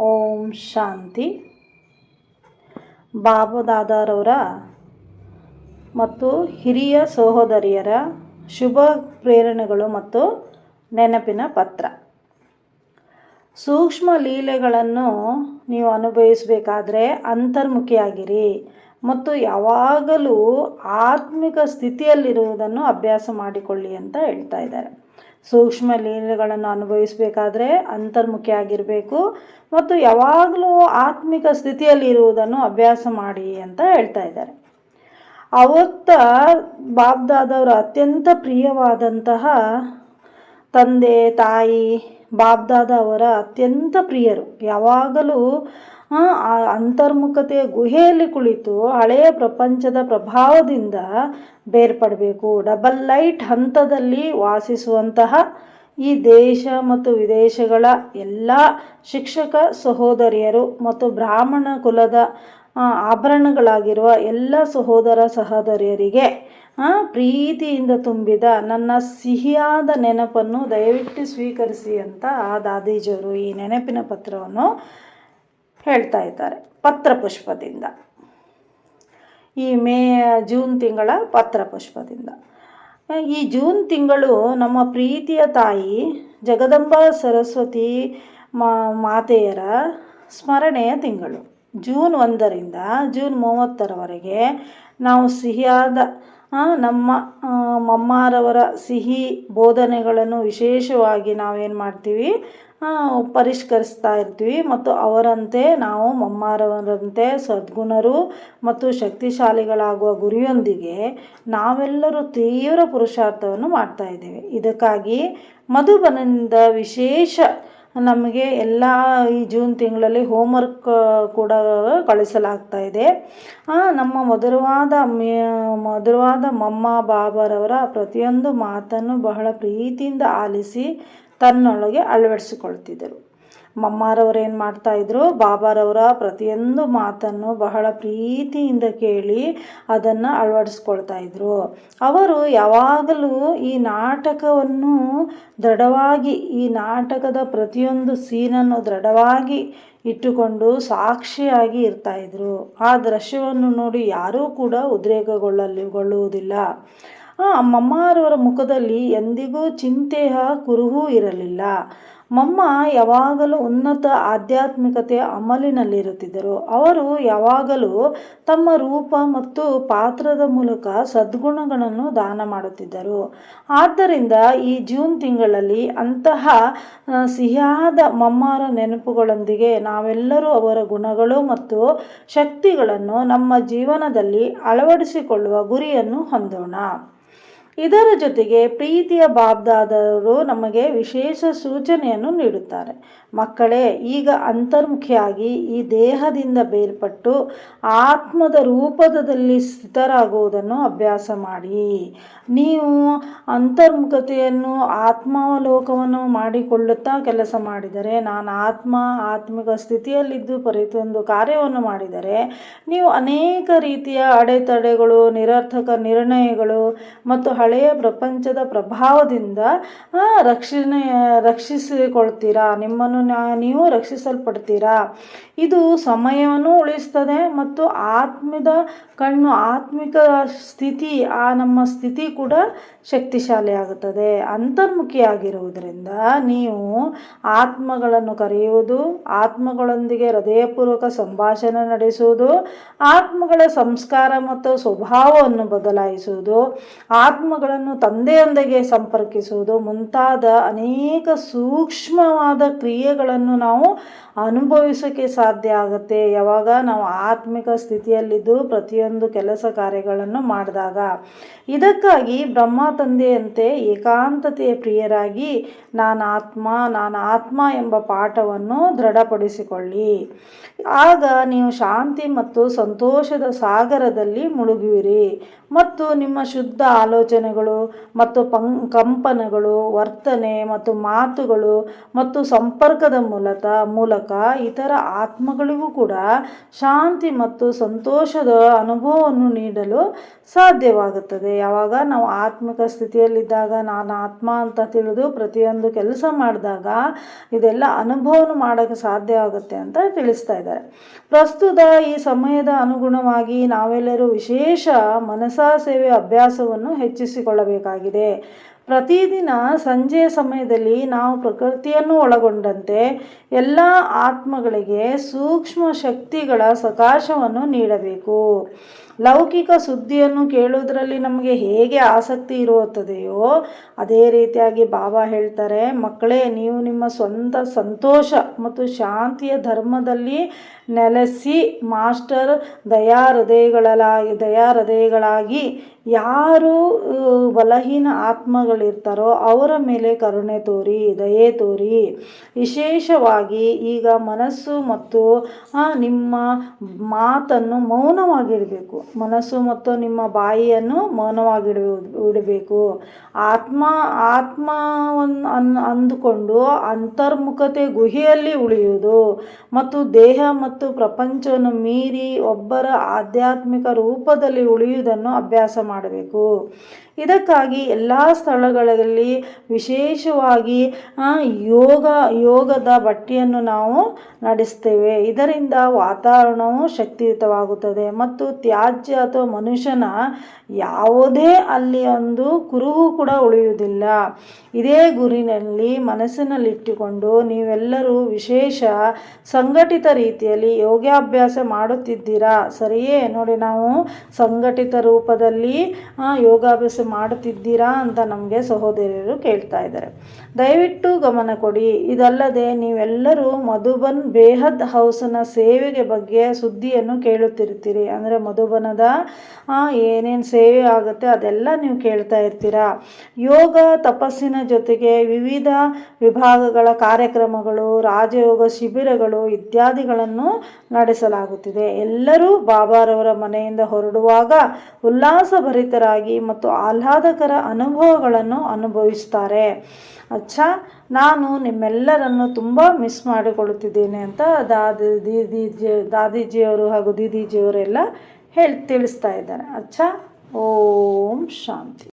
ಓಂ ಶಾಂತಿ. ಬಾಬಾದಾದಾರವರ ಮತ್ತು ಹಿರಿಯ ಸಹೋದರಿಯರ ಶುಭ ಪ್ರೇರಣೆಗಳು ಮತ್ತು ನೆನಪಿನ ಪತ್ರ. ಸೂಕ್ಷ್ಮ ಲೀಲೆಗಳನ್ನು ನೀವು ಅನುಭವಿಸಬೇಕಾದ್ರೆ ಅಂತರ್ಮುಖಿಯಾಗಿರಿ ಮತ್ತು ಯಾವಾಗಲೂ ಆತ್ಮಿಕ ಸ್ಥಿತಿಯಲ್ಲಿರುವುದನ್ನು ಅಭ್ಯಾಸ ಮಾಡಿಕೊಳ್ಳಿ ಅಂತ ಹೇಳ್ತಾ ಇದ್ದಾರೆ. ಸೂಕ್ಷ್ಮ ಲೀಲೆಗಳನ್ನು ಅನುಭವಿಸಬೇಕಾದ್ರೆ ಅಂತರ್ಮುಖಿಯಾಗಿರಬೇಕು ಮತ್ತು ಯಾವಾಗಲೂ ಆತ್ಮಿಕ ಸ್ಥಿತಿಯಲ್ಲಿ ಇರುವುದನ್ನು ಅಭ್ಯಾಸ ಮಾಡಿ ಅಂತ ಹೇಳ್ತಾ ಇದ್ದಾರೆ. ಅವತ್ತ ಬಾಬ್ದಾದವರ ಅತ್ಯಂತ ಪ್ರಿಯವಾದಂತಹ ತಂದೆ ತಾಯಿ ಬಾಬ್ದಾದ ಅವರ ಅತ್ಯಂತ ಪ್ರಿಯರು. ಯಾವಾಗಲೂ ಅಂತರ್ಮುಖತೆಯ ಗುಹೆಯಲ್ಲಿ ಕುಳಿತು ಹಳೆಯ ಪ್ರಪಂಚದ ಪ್ರಭಾವದಿಂದ ಬೇರ್ಪಡಬೇಕು. ಡಬಲ್ ಲೈಟ್ ಹಂತದಲ್ಲಿ ವಾಸಿಸುವಂತಹ ಈ ದೇಶ ಮತ್ತು ವಿದೇಶಗಳ ಎಲ್ಲ ಶಿಕ್ಷಕ ಸಹೋದರಿಯರು ಮತ್ತು ಬ್ರಾಹ್ಮಣ ಕುಲದ ಆಭರಣಗಳಾಗಿರುವ ಎಲ್ಲ ಸಹೋದರ ಸಹೋದರಿಯರಿಗೆ ಪ್ರೀತಿಯಿಂದ ತುಂಬಿದ ನನ್ನ ಸಿಹಿಯಾದ ನೆನಪನ್ನು ದಯವಿಟ್ಟು ಸ್ವೀಕರಿಸಿ ಅಂತ ದಾದೀಜಿಯವರು ಈ ನೆನಪಿನ ಪತ್ರವನ್ನು ಹೇಳ್ತಾ ಇದ್ದಾರೆ. ಪತ್ರಪುಷ್ಪದಿಂದ, ಈ ಜೂನ್ ತಿಂಗಳ ಪತ್ರಪುಷ್ಪದಿಂದ. ಈ ಜೂನ್ ತಿಂಗಳು ನಮ್ಮ ಪ್ರೀತಿಯ ತಾಯಿ ಜಗದಂಬಾ ಸರಸ್ವತಿ ಮಾತೆಯರ ಸ್ಮರಣೆಯ ತಿಂಗಳು. ಜೂನ್ 1ರಿಂದ ಜೂನ್ 30ರವರೆಗೆ ನಾವು ಸಿಹಿಯಾದ ನಮ್ಮ ಮಮ್ಮಾರವರ ಸಿಹಿ ಬೋಧನೆಗಳನ್ನು ವಿಶೇಷವಾಗಿ ನಾವೇನು ಮಾಡ್ತೀವಿ, ಪರಿಷ್ಕರಿಸ್ತಾ ಇರ್ತೀವಿ ಮತ್ತು ಅವರಂತೆ ನಾವು ಮಮ್ಮಾರವರಂತೆ ಸದ್ಗುಣರು ಮತ್ತು ಶಕ್ತಿಶಾಲಿಗಳಾಗುವ ಗುರಿಯೊಂದಿಗೆ ನಾವೆಲ್ಲರೂ ತೀವ್ರ ಪುರುಷಾರ್ಥವನ್ನು ಮಾಡ್ತಾ ಇದ್ದೇವೆ. ಇದಕ್ಕಾಗಿ ಮಧುಬನದಿಂದ ವಿಶೇಷ ನಮಗೆ ಎಲ್ಲ ಈ ಜೂನ್ ತಿಂಗಳಲ್ಲಿ ಹೋಮ್ವರ್ಕ್ ಕೂಡ ಕಳಿಸಲಾಗ್ತಾ ಇದೆ. ನಮ್ಮ ಮಧುರವಾದ ಮಮ್ಮ ಬಾಬಾರವರ ಪ್ರತಿಯೊಂದು ಮಾತನ್ನು ಬಹಳ ಪ್ರೀತಿಯಿಂದ ಆಲಿಸಿ ತನ್ನೊಳಗೆ ಅಳವಡಿಸಿಕೊಳ್ತಿದ್ದರು. ಮಮ್ಮಾರವರು ಏನು ಮಾಡ್ತಾಯಿದ್ರು, ಬಾಬಾರವರ ಪ್ರತಿಯೊಂದು ಮಾತನ್ನು ಬಹಳ ಪ್ರೀತಿಯಿಂದ ಕೇಳಿ ಅದನ್ನು ಅಳವಡಿಸ್ಕೊಳ್ತಾ ಇದ್ರು. ಅವರು ಯಾವಾಗಲೂ ಈ ನಾಟಕವನ್ನು ದೃಢವಾಗಿ, ಈ ನಾಟಕದ ಪ್ರತಿಯೊಂದು ಸೀನನ್ನು ದೃಢವಾಗಿ ಇಟ್ಟುಕೊಂಡು ಸಾಕ್ಷಿಯಾಗಿ ಇರ್ತಾಯಿದ್ರು. ಆ ದೃಶ್ಯವನ್ನು ನೋಡಿ ಯಾರೂ ಕೂಡ ಉದ್ರೇಕಗೊಳ್ಳುವುದಿಲ್ಲ. ಮಮ್ಮಾರವರ ಮುಖದಲ್ಲಿ ಎಂದಿಗೂ ಚಿಂತೆಯ ಕುರುಹೂ ಇರಲಿಲ್ಲ. ಮಮ್ಮ ಯಾವಾಗಲೂ ಉನ್ನತ ಆಧ್ಯಾತ್ಮಿಕತೆಯ ಅಮಲಿನಲ್ಲಿರುತ್ತಿದ್ದರು. ಅವರು ಯಾವಾಗಲೂ ತಮ್ಮ ರೂಪ ಮತ್ತು ಪಾತ್ರದ ಮೂಲಕ ಸದ್ಗುಣಗಳನ್ನು ದಾನ ಮಾಡುತ್ತಿದ್ದರು. ಆದ್ದರಿಂದ ಈ ಜೂನ್ ತಿಂಗಳಲ್ಲಿ ಅಂತಹ ಸಿಹಿಯಾದ ಮಮ್ಮಾರ ನೆನಪುಗಳೊಂದಿಗೆ ನಾವೆಲ್ಲರೂ ಅವರ ಗುಣಗಳು ಮತ್ತು ಶಕ್ತಿಗಳನ್ನು ನಮ್ಮ ಜೀವನದಲ್ಲಿ ಅಳವಡಿಸಿಕೊಳ್ಳುವ ಗುರಿಯನ್ನು ಹೊಂದೋಣ. ಇದರ ಜೊತೆಗೆ ಪ್ರೀತಿಯ ಬಾಬ್ದಾದವರು ನಮಗೆ ವಿಶೇಷ ಸೂಚನೆಯನ್ನು ನೀಡುತ್ತಾರೆ. ಮಕ್ಕಳೇ, ಈಗ ಅಂತರ್ಮುಖಿಯಾಗಿ ಈ ದೇಹದಿಂದ ಬೇರ್ಪಟ್ಟು ಆತ್ಮದ ರೂಪದಲ್ಲಿ ಸ್ಥಿತರಾಗುವುದನ್ನು ಅಭ್ಯಾಸ ಮಾಡಿ. ನೀವು ಅಂತರ್ಮುಖತೆಯನ್ನು ಆತ್ಮಾವಲೋಕವನ್ನು ಮಾಡಿಕೊಳ್ಳುತ್ತಾ ಕೆಲಸ ಮಾಡಿದರೆ, ನಾನು ಆತ್ಮಿಕ ಸ್ಥಿತಿಯಲ್ಲಿದ್ದು ಪ್ರತಿಯೊಂದು ಕಾರ್ಯವನ್ನು ಮಾಡಿದರೆ ನೀವು ಅನೇಕ ರೀತಿಯ ಅಡೆತಡೆಗಳು, ನಿರರ್ಥಕ ನಿರ್ಣಯಗಳು ಮತ್ತು ಹಳೆಯ ಪ್ರಪಂಚದ ಪ್ರಭಾವದಿಂದ ರಕ್ಷಿಸಿಕೊಳ್ತೀರಾ. ನಿಮ್ಮನ್ನು ನೀವು ರಕ್ಷಿಸಲ್ಪಡ್ತೀರಾ. ಇದು ಸಮಯವನ್ನು ಉಳಿಸ್ತದೆ ಮತ್ತು ಆತ್ಮಿಕ ಸ್ಥಿತಿ, ನಮ್ಮ ಸ್ಥಿತಿ ಕೂಡ ಶಕ್ತಿಶಾಲಿ ಆಗುತ್ತದೆ. ಅಂತರ್ಮುಖಿಯಾಗಿರುವುದರಿಂದ ನೀವು ಆತ್ಮಗಳನ್ನು ಕರೆಯುವುದು, ಆತ್ಮಗಳೊಂದಿಗೆ ಹೃದಯಪೂರ್ವಕ ಸಂಭಾಷಣೆ ನಡೆಸುವುದು, ಆತ್ಮಗಳ ಸಂಸ್ಕಾರ ಮತ್ತು ಸ್ವಭಾವವನ್ನು ಬದಲಾಯಿಸುವುದು, ಆತ್ಮಗಳನ್ನು ತಂದೆಯೊಂದಿಗೆ ಸಂಪರ್ಕಿಸುವುದು ಮುಂತಾದ ಅನೇಕ ಸೂಕ್ಷ್ಮವಾದ ಕ್ರಿಯೆಗಳನ್ನು ನಾವು ಅನುಭವಿಸೋಕ್ಕೆ ಸಾಧ್ಯ ಆಗುತ್ತೆ ಯಾವಾಗ ನಾವು ಆತ್ಮಿಕ ಸ್ಥಿತಿಯಲ್ಲಿದ್ದು ಪ್ರತಿಯೊಂದು ಕೆಲಸ ಕಾರ್ಯಗಳನ್ನು ಮಾಡಿದಾಗ. ಇದಕ್ಕಾಗಿ ಬ್ರಹ್ಮ ತಂದೆಯಂತೆ ಏಕಾಂತತೆಯ ಪ್ರಿಯರಾಗಿ ನಾನು ಆತ್ಮ ಎಂಬ ಪಾಠವನ್ನು ದೃಢಪಡಿಸಿಕೊಳ್ಳಿ. ಆಗ ನೀವು ಶಾಂತಿ ಮತ್ತು ಸಂತೋಷದ ಸಾಗರದಲ್ಲಿ ಮುಳುಗುವಿರಿ ಮತ್ತು ನಿಮ್ಮ ಶುದ್ಧ ಆಲೋಚನೆ ಸೂಚನೆಗಳು ಮತ್ತು ಕಂಪನಗಳು, ವರ್ತನೆ ಮತ್ತು ಮಾತುಗಳು ಮತ್ತು ಸಂಪರ್ಕದ ಮೂಲಕ ಇತರ ಆತ್ಮಗಳಿಗೂ ಕೂಡ ಶಾಂತಿ ಮತ್ತು ಸಂತೋಷದ ಅನುಭವವನ್ನು ನೀಡಲು ಸಾಧ್ಯವಾಗುತ್ತದೆ. ಯಾವಾಗ ನಾವು ಆತ್ಮಿಕ ಸ್ಥಿತಿಯಲ್ಲಿದ್ದಾಗ, ನಾನು ಆತ್ಮ ಅಂತ ತಿಳಿದು ಪ್ರತಿಯೊಂದು ಕೆಲಸ ಮಾಡಿದಾಗ ಇದೆಲ್ಲ ಅನುಭವನ ಮಾಡೋಕ್ಕೆ ಸಾಧ್ಯ ಆಗುತ್ತೆ ಅಂತ ತಿಳಿಸ್ತಾ ಇದ್ದಾರೆ. ಪ್ರಸ್ತುತ ಈ ಸಮಯದ ಅನುಗುಣವಾಗಿ ನಾವೆಲ್ಲರೂ ವಿಶೇಷ ಮನಸಾ ಸೇವೆ ಅಭ್ಯಾಸವನ್ನು ಹೆಚ್ಚಿಸಿಕೊಳ್ಳಬೇಕಾಗಿದೆ. ಪ್ರತಿದಿನ ಸಂಜೆಯ ಸಮಯದಲ್ಲಿ ನಾವು ಪ್ರಕೃತಿಯನ್ನು ಒಳಗೊಂಡಂತೆ ಎಲ್ಲ ಆತ್ಮಗಳಿಗೆ ಸೂಕ್ಷ್ಮ ಶಕ್ತಿಗಳ ಸಕಾಶವನ್ನು ನೀಡಬೇಕು. ಲೌಕಿಕ ಸುದ್ದಿಯನ್ನು ಕೇಳುವುದರಲ್ಲಿ ನಮಗೆ ಹೇಗೆ ಆಸಕ್ತಿ ಇರುತ್ತದೆಯೋ ಅದೇ ರೀತಿಯಾಗಿ ಬಾಬಾ ಹೇಳ್ತಾರೆ, ಮಕ್ಕಳೇ, ನೀವು ನಿಮ್ಮ ಸ್ವಂತ ಸಂತೋಷ ಮತ್ತು ಶಾಂತಿಯ ಧರ್ಮದಲ್ಲಿ ನೆಲೆಸಿ ಮಾಸ್ಟರ್ ದಯಾಹೃದಯಗಳಾಗಿ ಯಾರು ಬಲಹೀನ ಆತ್ಮಗಳಿರ್ತಾರೋ ಅವರ ಮೇಲೆ ಕರುಣೆ ತೋರಿ, ದಯೆ ತೋರಿ. ವಿಶೇಷವಾಗಿ ಈಗ ಮನಸ್ಸು ಮತ್ತು ನಿಮ್ಮ ಮಾತನ್ನು ಮೌನವಾಗಿಡಬೇಕು. ಮನಸ್ಸು ಮತ್ತು ನಿಮ್ಮ ಬಾಯಿಯನ್ನು ಮೌನವಾಗಿಡಬೇಕು. ಆತ್ಮವನ್ನು ಅಂದುಕೊಂಡು ಅಂತರ್ಮುಖತೆ ಗುಹೆಯಲ್ಲಿ ಉಳಿಯುವುದು ಮತ್ತು ದೇಹ ಮತ್ತು ಪ್ರಪಂಚವನ್ನು ಮೀರಿ ಒಬ್ಬರ ಆಧ್ಯಾತ್ಮಿಕ ರೂಪದಲ್ಲಿ ಉಳಿಯುವುದನ್ನು ಅಭ್ಯಾಸ ಮಾಡಬೇಕು. ಇದಕ್ಕಾಗಿ ಎಲ್ಲ ಸ್ಥಳಗಳಲ್ಲಿ ವಿಶೇಷವಾಗಿ ಯೋಗದ ಬಟ್ಟೆಯನ್ನು ನಾವು ನಡೆಸ್ತೇವೆ. ಇದರಿಂದ ವಾತಾವರಣವು ಶಕ್ತಿಯುತವಾಗುತ್ತದೆ ಮತ್ತು ತ್ಯಾಜ್ಯ ಅಥವಾ ಮನುಷ್ಯನ ಯಾವುದೇ ಅಲ್ಲಿ ಒಂದು ಕುರುಹು ಕೂಡ ಉಳಿಯುವುದಿಲ್ಲ. ಇದೇ ಗುರಿನಲ್ಲಿ ಮನಸ್ಸಿನಲ್ಲಿಟ್ಟುಕೊಂಡು ನೀವೆಲ್ಲರೂ ವಿಶೇಷ ಸಂಘಟಿತ ರೀತಿಯಲ್ಲಿ ಯೋಗಾಭ್ಯಾಸ ಮಾಡುತ್ತಿದ್ದೀರಾ, ಸರಿಯೇ? ನೋಡಿ, ನಾವು ಸಂಘಟಿತ ರೂಪದಲ್ಲಿ ಯೋಗಾಭ್ಯಾಸ ಮಾಡುತ್ತಿದ್ದೀರಾ ಅಂತ ನಮಗೆ ಸಹೋದರಿಯರು ಕೇಳ್ತಾ ಇದ್ದಾರೆ. ದಯವಿಟ್ಟು ಗಮನ ಕೊಡಿ. ಇದಲ್ಲದೆ ನೀವೆಲ್ಲರೂ ಮಧುಬನ್ ಬೇಹದ್ ಹೌಸ್ನ ಸೇವೆಗೆ ಬಗ್ಗೆ ಸುದ್ದಿಯನ್ನು ಕೇಳುತ್ತಿರ್ತೀರಿ. ಅಂದರೆ ಮಧುಬನದ ಏನೇನು ಸೇವೆ ಆಗುತ್ತೆ ಅದೆಲ್ಲ ನೀವು ಕೇಳ್ತಾ ಇರ್ತೀರಾ. ಯೋಗ ತಪಸ್ಸಿನ ಜೊತೆಗೆ ವಿವಿಧ ವಿಭಾಗಗಳ ಕಾರ್ಯಕ್ರಮಗಳು, ರಾಜಯೋಗ ಶಿಬಿರಗಳು ಇತ್ಯಾದಿಗಳನ್ನು ನಡೆಸಲಾಗುತ್ತಿದೆ. ಎಲ್ಲರೂ ಬಾಬಾರವರ ಮನೆಯಿಂದ ಹೊರಡುವಾಗ ಉಲ್ಲಾಸಭರಿತರಾಗಿ ಮತ್ತು ಆಹ್ಲಾದಕರ ಅನುಭವಗಳನ್ನು ಅನುಭವಿಸ್ತಾರೆ. ನಾನು ನಿಮ್ಮೆಲ್ಲರನ್ನು ತುಂಬ ಮಿಸ್ ಮಾಡಿಕೊಳ್ಳುತ್ತಿದ್ದೇನೆ ಅಂತ ದಾದಿಜಿಯವರು ಹಾಗೂ ದೀದಿಜಿಯವರೆಲ್ಲ ತಿಳಿಸ್ತಾ ಇದ್ದಾರೆ. ಓಂ ಶಾಂತಿ.